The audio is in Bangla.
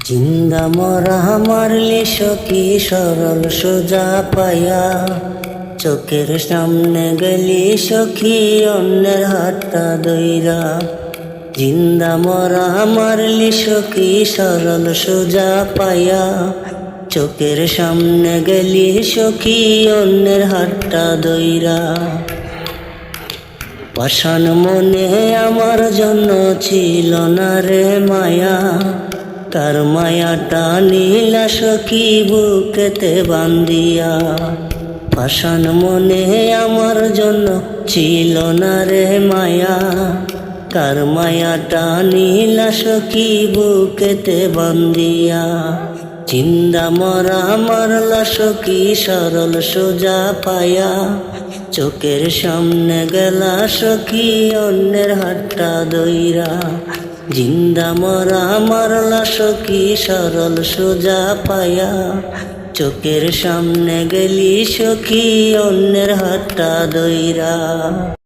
জিন্দা মরা মারলি সখী সরল সোজা পায়া, চোখের সামনে গেলি সখী অন্যের হাতটা দইরা। জিন্দা মরা মারলি সখী সরল সোজা পায়া, চোখের সামনে গেলি সখী অন্যের হাতটা দইরা। পাষাণ মনে আমার জন্য ছিল না রে মায়া, তার মায়াটা নীলা সখী বুকেতে বান্দিয়া। পাষাণ মনে আমার জন্য ছিল না রে মায়া, তার মায়াটা নীলা সখী বুকেতে বান্দিয়া। জিন্দা মরা মারলা সখী সরল সোজা পায়া, চোখের সামনে গেলা সখী অন্যের হাতটা দইরা। জিন্দা মরা মারলা সখী সরল সোজা পায়া, চোখের সামনে গেলি সখী অন্যের হাতটা দইরা।